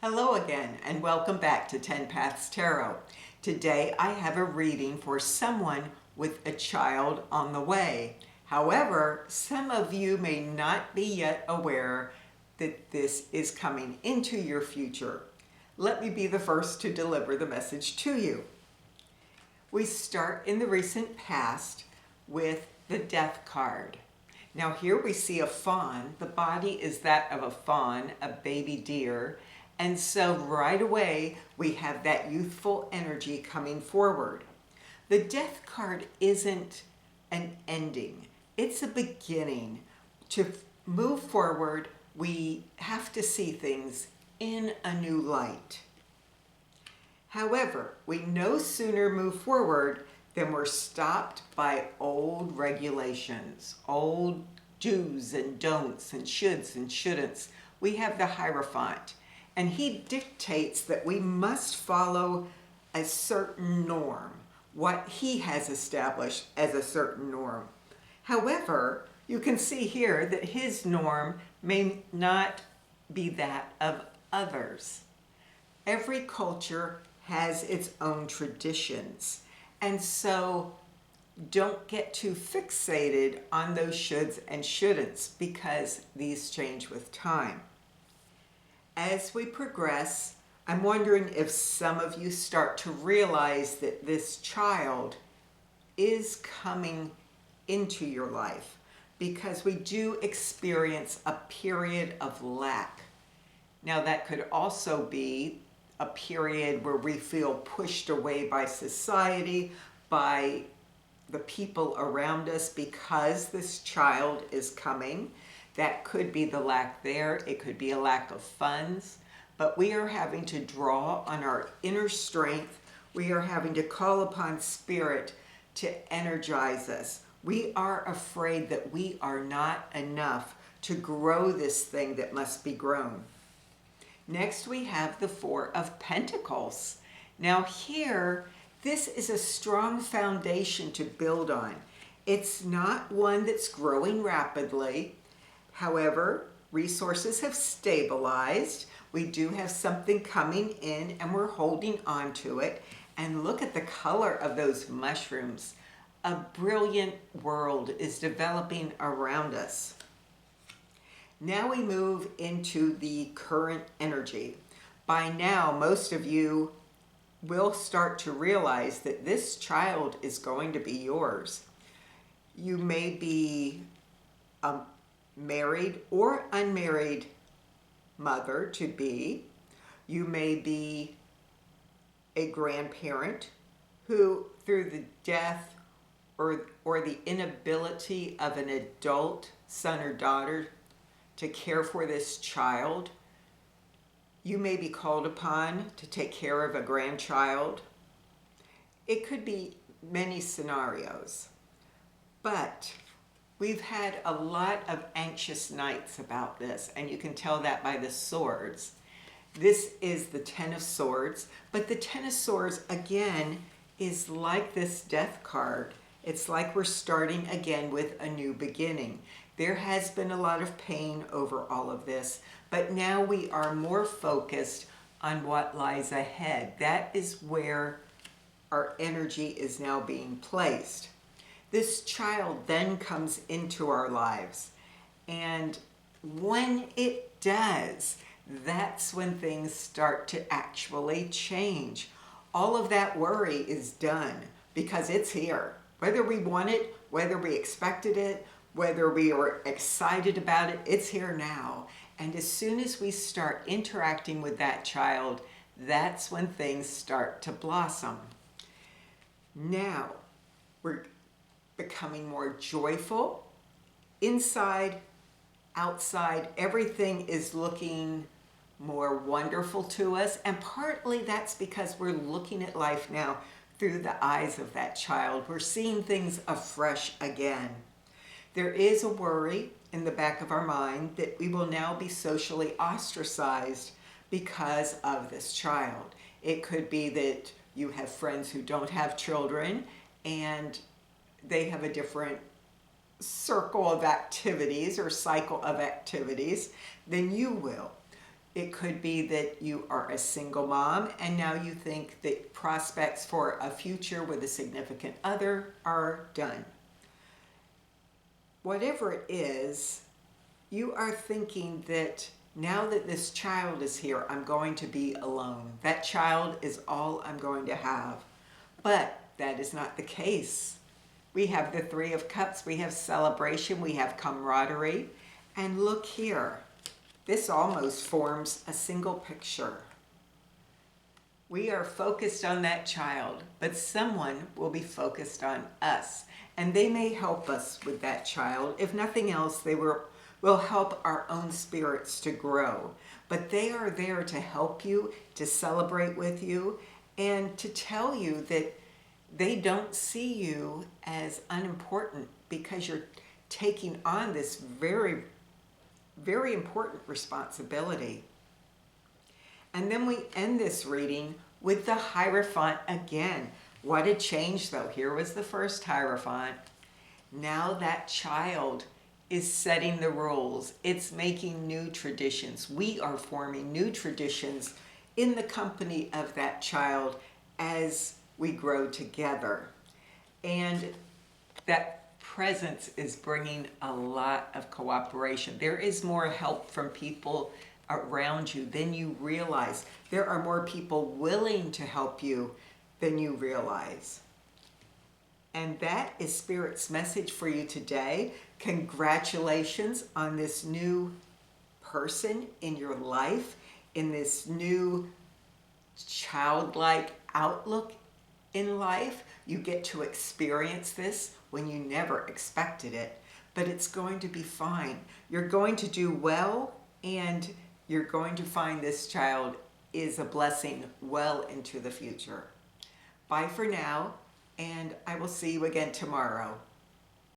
Hello again and welcome back to 10 Paths Tarot. Today I have a reading for someone with a child on the way. However, some of you may not be yet aware that this is coming into your future. Let me be the first to deliver the message to you. We start in the recent past with the Death card. Now here we see a fawn. The body is that of a fawn, a baby deer. And so right away, we have that youthful energy coming forward. The Death card isn't an ending. It's a beginning. To move forward, we have to see things in a new light. However, we no sooner move forward than we're stopped by old regulations, old do's and don'ts and shoulds and shouldn'ts. We have the Hierophant, and he dictates that we must follow a certain norm, what he has established as a certain norm. However, you can see here that his norm may not be that of others. Every culture has its own traditions, and so don't get too fixated on those shoulds and shouldn'ts because these change with time. As we progress, I'm wondering if some of you start to realize that this child is coming into your life, because we do experience a period of lack. Now that could also be a period where we feel pushed away by society, by the people around us, because this child is coming. That could be the lack there. It could be a lack of funds. But we are having to draw on our inner strength. We are having to call upon Spirit to energize us. We are afraid that we are not enough to grow this thing that must be grown. Next, we have the Four of Pentacles. Now here, this is a strong foundation to build on. It's not one that's growing rapidly. However, resources have stabilized. We do have something coming in and we're holding on to it. And look at the color of those mushrooms. A brilliant world is developing around us. Now we move into the current energy. By now, most of you will start to realize that this child is going to be yours. You may be a married or unmarried mother to be. You may be a grandparent who, through the death or the inability of an adult son or daughter to care for this child, you may be called upon to take care of a grandchild. It could be many scenarios, but we've had a lot of anxious nights about this, and you can tell that by the swords. This is the Ten of Swords, but the Ten of Swords, again, is like this Death card. It's like we're starting again with a new beginning. There has been a lot of pain over all of this, but now we are more focused on what lies ahead. That is where our energy is now being placed. This child then comes into our lives, and when it does, that's when things start to actually change. All of that worry is done because it's here. Whether we want it, whether we expected it, whether we are excited about it, it's here now. And as soon as we start interacting with that child, that's when things start to blossom. Now, we're becoming more joyful. Inside, outside, everything is looking more wonderful to us. And partly that's because we're looking at life now through the eyes of that child. We're seeing things afresh again. There is a worry in the back of our mind that we will now be socially ostracized because of this child. It could be that you have friends who don't have children and they have a different circle of activities or cycle of activities than you will. It could be that you are a single mom and now you think that prospects for a future with a significant other are done. Whatever it is, you are thinking that now that this child is here, I'm going to be alone. That child is all I'm going to have. But that is not the case. We have the Three of Cups, we have celebration, we have camaraderie. And look here, this almost forms a single picture. We are focused on that child, but someone will be focused on us. And they may help us with that child. If nothing else, they will help our own spirits to grow. But they are there to help you, to celebrate with you, and to tell you that they don't see you as unimportant because you're taking on this very, very important responsibility. And then we end this reading with the Hierophant again. What a change though. Here was the first Hierophant. Now that child is setting the rules. It's making new traditions. We are forming new traditions in the company of that child as we grow together. And that presence is bringing a lot of cooperation. There is more help from people around you than you realize. There are more people willing to help you than you realize. And that is Spirit's message for you today. Congratulations on this new person in your life, in this new childlike outlook in life. You get to experience this when you never expected it, but it's going to be fine. You're going to do well, and you're going to find this child is a blessing well into the future. Bye for now, and I will see you again tomorrow.